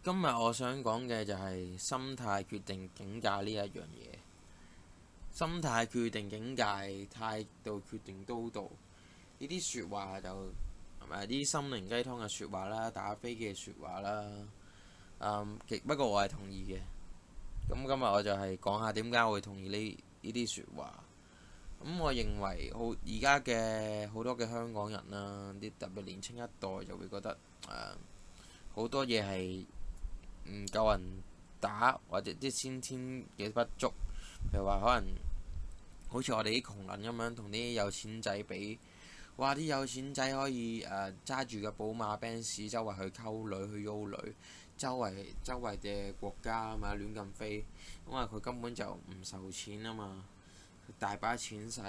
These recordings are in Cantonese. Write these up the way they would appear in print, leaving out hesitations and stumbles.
今日我想講嘅就係心態決定境界呢一樣嘢。心態決定境界，態度決定高度。呢啲説話就係咪啲心靈雞湯嘅説話啦，打飛機嘅説話啦。不過我係同意嘅。咁今日我就係講下點解我會同意呢啲説話。我認為而家嘅好多嘅香港人啦，啲特別年青一代就會覺得好多嘢係唔夠人打，或者啲先天嘅不足，譬如話可能好似我哋啲窮人咁樣同啲有錢仔比，哇！啲有錢仔可以揸住個寶馬 Benz 周圍去溝女去撈女，周圍嘅國家啊嘛亂咁飛，因為佢根本就唔受錢啊嘛，大把錢使，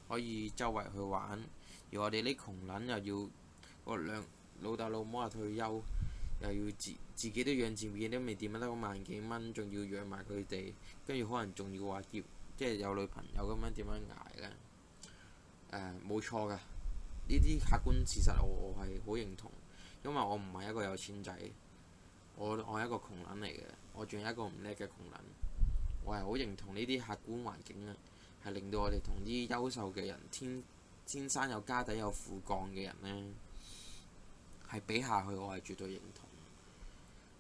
可以周圍去玩。而我哋啲窮撚又要老豆老母啊退休，又要自己都養自己都未掂得嗰萬幾蚊，仲要養埋佢哋，跟住可能仲要話即係有女朋友咁樣點樣捱呢？冇錯㗎，呢啲客觀事實我係好認同，因為我唔係一個有錢仔，我係一個窮撚嚟嘅，我仲係一個唔叻嘅窮撚，我係好認同呢啲客觀環境啊，係令到我哋同啲優秀嘅人天生有家底有父幹嘅人呢，係比下去，我係絕對認同。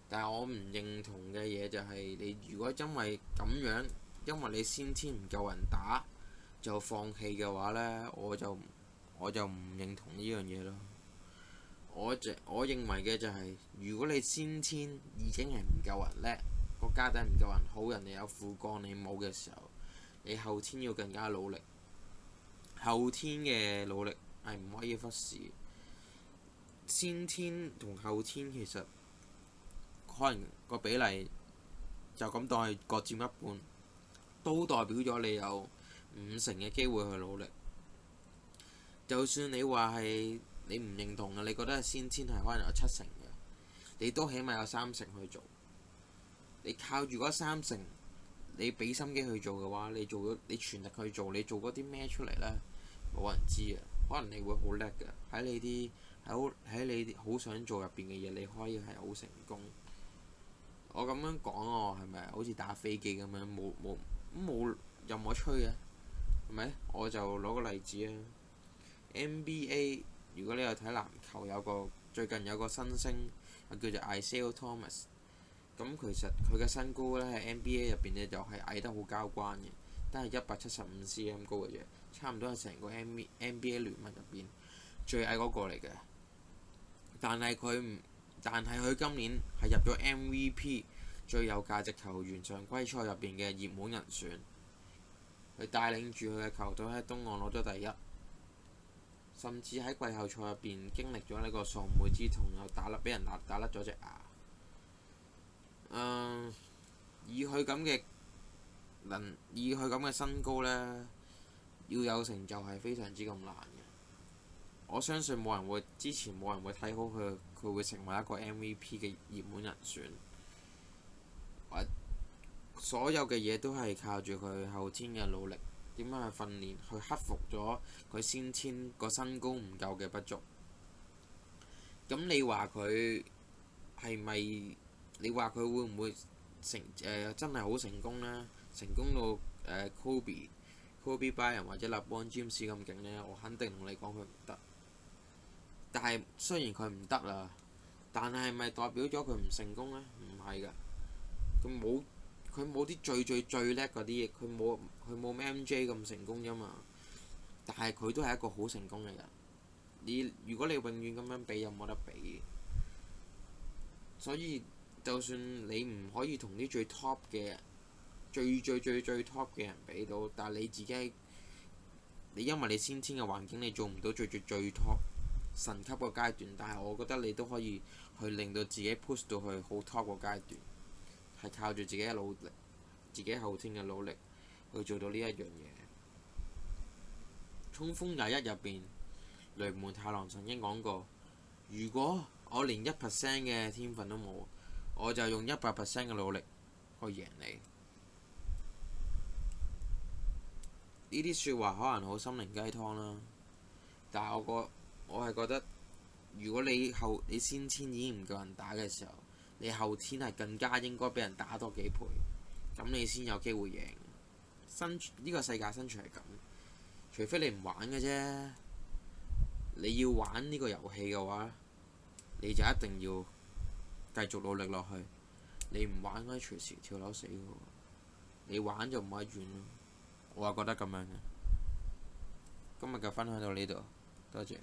但係我唔認同嘅嘢就係你如果因為咁樣，因為你先天唔夠人打就放棄嘅話呢，我就唔認同呢樣嘢咯。我認為嘅就係，如果你先天已經係唔夠人叻，個家底唔夠人好，人哋有父幹你冇嘅時候，你後天要更加努力。後天嘅努力係唔可以忽視。先天同後天其實可能個比例就咁當係各佔一半，都代表咗你有50%嘅機會去努力。就算你話係你唔認同嘅，你覺得係先天係可能有70%嘅，你都起碼有30%去做。你靠住嗰30%，你俾心機去做嘅話，你全力去做，你做嗰啲咩出嚟呢？冇人知啊。可能你會好叻嘅，喺你好想做入邊嘅嘢，你可以係好成功。我咁樣講我係咪好似打飛機咁樣冇任何吹嘅？係咪？我就攞個例子啊。NBA 如果你有睇籃球，最近有個新星叫做 Isaiah Thomas。咁其實佢嘅身高咧喺 NBA 入邊咧就係矮得好交關嘅，都係175cm 高嘅啫，差唔多係成個 NBA 聯盟入邊最矮嗰個嚟嘅。但係佢今年係入咗 MVP 最有價值球員常規賽入邊嘅熱門人選。佢帶領住佢嘅球隊喺東岸攞咗第一，甚至喺季後賽入邊經歷咗呢個喪妹之痛，又俾人打甩咗隻牙。以佢咁嘅身高呢，要有成就係非常之咁難嘅。我相信之前冇人會睇好佢會成為一個 MVP 嘅熱門人選。所有嘅嘢都係靠住佢後天嘅努力，點樣去訓練，去克服咗佢先天個身高唔夠嘅不足。咁你話佢係咪？你話佢會唔會真係好成功呢？成功到Kobe Bryant 或者LeBron James 咁勁呢？我肯定同你講佢唔得。但係雖然佢唔得啦，但係咪代表咗佢唔成功呢？唔係㗎，佢冇啲最叻嗰啲嘢，佢冇 MJ 咁成功啫嘛。但係佢都係一個好成功嘅人。如果你永遠咁樣比，又冇得比。所以就算你唔可以同啲最 top 嘅最 top 嘅人比到，但係你自己因為你先天嘅環境，你做唔到最 top 神級個階段，但係我覺得你都可以去令到自己 push 到去好 top 個階段，係靠住自己嘅努力，自己後天嘅努力去做到呢一樣嘢。衝鋒廿一入邊，雷門太郎曾經講過：如果我連1% 嘅天分都冇，我就用100% 嘅努力去贏你。呢啲説話可能好心靈雞湯啦，但係我係覺得，如果你先天已經唔夠人打嘅時候，你後天係更加應該俾人打多幾倍，咁你先有機會贏。呢個世界生存係咁，除非你唔玩嘅啫。你要玩呢個遊戲嘅話，你就一定要繼續努力落去。你唔玩嗰啲隨時跳樓死嘅喎，你玩就唔可以怨咯。我係覺得咁樣嘅。今日嘅分享到呢度，多謝。